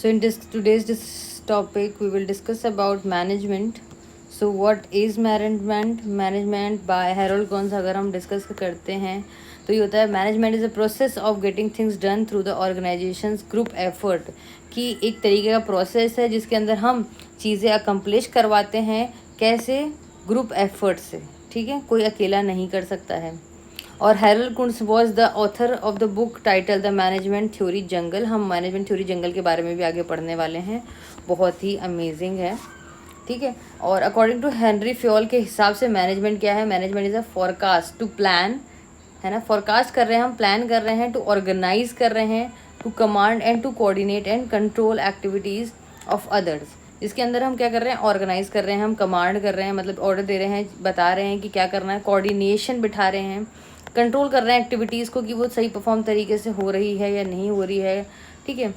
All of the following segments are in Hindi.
So in today's topic, we will discuss about management. So what is management? Management by Harold Gonz अगर हम डिस्कस करते हैं तो ये होता है management is a process of getting things done through the organisations group effort, कि एक तरीके का प्रोसेस है जिसके अंदर हम चीज़ें अकम्प्लिश करवाते हैं। कैसे? ग्रुप एफर्ट से। ठीक है, कोई अकेला नहीं कर सकता है। और Harold Koontz was the author of the book title the management theory jungle. हम मैनेजमेंट थ्योरी जंगल के बारे में भी आगे पढ़ने वाले हैं, बहुत ही अमेजिंग है। ठीक है, और अकॉर्डिंग टू हेनरी फ्योल के हिसाब से मैनेजमेंट क्या है? Management is a forecast to plan, है ना, फॉरकास्ट कर रहे हैं हम, प्लान कर रहे हैं, टू ऑर्गेनाइज कर रहे हैं, to command and to coordinate and control activities of others. इसके अंदर हम क्या कर रहे हैं? ऑर्गेनाइज कर रहे हैं, हम कमांड कर रहे हैं, मतलब ऑर्डर दे रहे हैं, बता रहे हैं कि क्या करना है, कोऑर्डिनेशन बिठा रहे हैं, कंट्रोल कर रहे हैं एक्टिविटीज़ को कि वो सही परफॉर्म तरीके से हो रही है या नहीं हो रही है। ठीक है,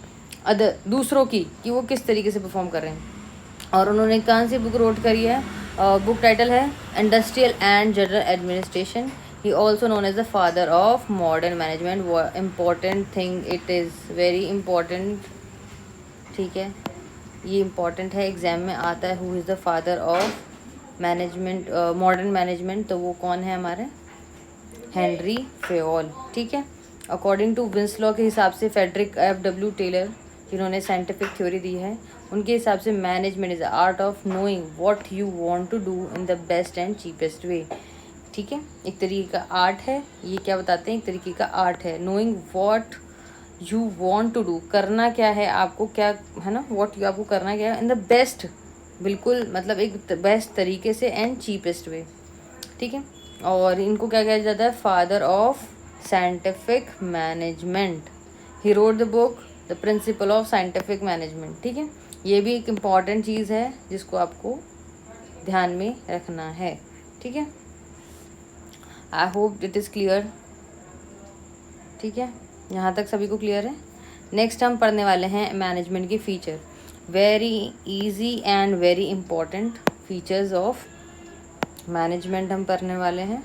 अदर दूसरों की कि वो किस तरीके से परफॉर्म कर रहे हैं। और उन्होंने कौन सी बुक रोट करी है? बुक टाइटल है industrial and general administration. He also known as the father of modern management. Important thing, it is very important. ठीक है, ये इम्पॉर्टेंट है, एग्जाम में आता है। Who is the father of management, modern management, तो वो कौन है हमारे? Henri Fayol. ठीक है, अकॉर्डिंग टू विंसलॉ के हिसाब से फ्रेडरिक F.W. टेलर, जिन्होंने साइंटिफिक थ्योरी दी है, उनके हिसाब से management is the art of knowing what you want to do in the best and cheapest way. ठीक है, एक तरीके का आर्ट है ये। क्या बताते हैं? एक तरीके का आर्ट है। Knowing what you want to do, करना क्या है आपको, क्या है ना, व्हाट यू आपको करना क्या है, इन द बेस्ट, बिल्कुल मतलब एक बेस्ट तरीके से, एंड चीपेस्ट वे। ठीक है, और इनको क्या कहा जाता है? Father of scientific management. He wrote the book the principle of scientific management. ठीक है, ये भी एक इम्पॉर्टेंट चीज़ है जिसको आपको ध्यान में रखना है। ठीक है, I hope it is clear. ठीक है, यहाँ तक सभी को क्लियर है। नेक्स्ट हम पढ़ने वाले हैं मैनेजमेंट के feature. Very easy and very important features of management हम पढ़ने वाले हैं।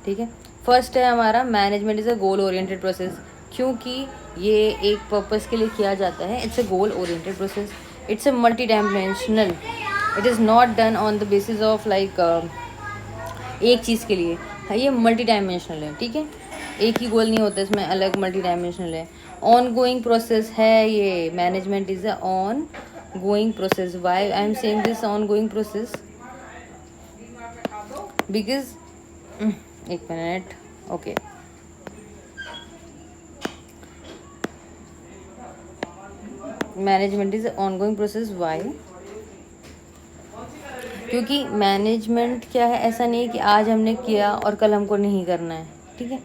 ठीक है, फर्स्ट है हमारा management is a goal oriented process, क्योंकि ये एक पर्पस के लिए किया जाता है। It's a goal oriented process, it's a multi dimensional, it is not done on the basis of like एक चीज़ के लिए है, ये मल्टी डायमेंशनल है। ठीक है, एक ही गोल नहीं होता, इसमें अलग मल्टी डायमेंशनल है। ऑन गोइंग प्रोसेस है ये। Management is a ongoing process. Why I am saying this ongoing process? Because एक minute, okay, management is ongoing process. Why? क्योंकि मैनेजमेंट क्या है, ऐसा नहीं है कि आज हमने किया और कल हमको नहीं करना है। ठीक है,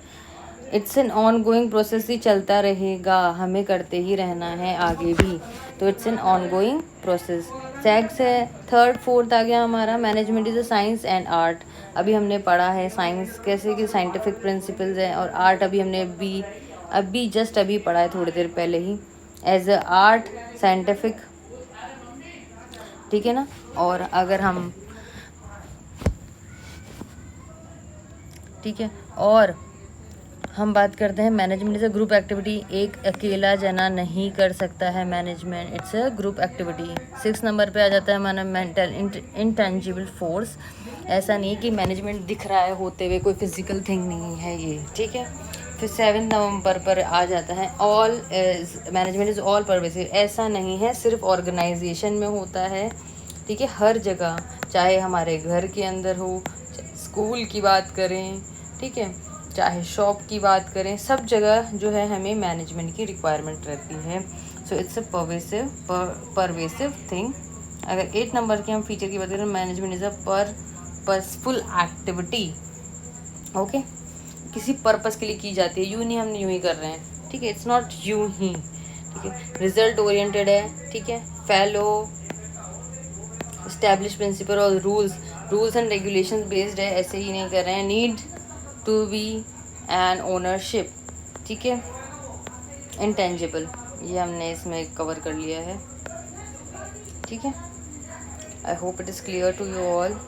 it's an ongoing process, ही चलता रहेगा, हमें करते ही रहना है आगे भी। तो it's an ongoing process. Sex है, थर्ड फोर्थ आ गया हमारा। Management is a science and art. अभी हमने पढ़ा है साइंस कैसे कि साइंटिफिक प्रिंसिपल्स है, और आर्ट अभी हमने अभी जस्ट अभी पढ़ा है थोड़ी देर पहले ही, एज अ आर्ट साइंटिफिक। ठीक है ना, और अगर हम, ठीक है, और हम बात करते हैं management is a group activity. एक अकेला जना नहीं कर सकता है management, it's a group activity. 6 number पे आ जाता है हमारा मेंटल इंटेंजिबल फोर्स। ऐसा नहीं कि मैनेजमेंट दिख रहा है होते हुए, कोई फिजिकल थिंग नहीं है ये। ठीक है, फिर 7 नंबर पर आ जाता है all management is all pervasive. ऐसा नहीं है सिर्फ ऑर्गेनाइजेशन में होता है। ठीक है, हर जगह, चाहे हमारे घर के अंदर हो, स्कूल की बात करें, ठीक है, चाहे शॉप की बात करें, सब जगह जो है हमें मैनेजमेंट की रिक्वायरमेंट रहती है। So it's a pervasive thing. अगर 8 नंबर के हम फीचर की बात करें, management is a purposeful activity. Okay, किसी पर्पस के लिए की जाती है, यूँ नहीं हम यूँ ही कर रहे हैं। ठीक है, इट्स नॉट यूँ ही। ठीक है, रिजल्ट ओरिएंटेड है। ठीक है, फैलो एस्टैब्लिश प्रिंसिपल और रूल्स एंड रेगुलेशन बेस्ड है, ऐसे ही नहीं कर रहे हैं। Need to be an ownership. ठीक है, इंटेंजिबल, ये हमने इसमें कवर कर लिया है। ठीक है, I hope it is clear to you all.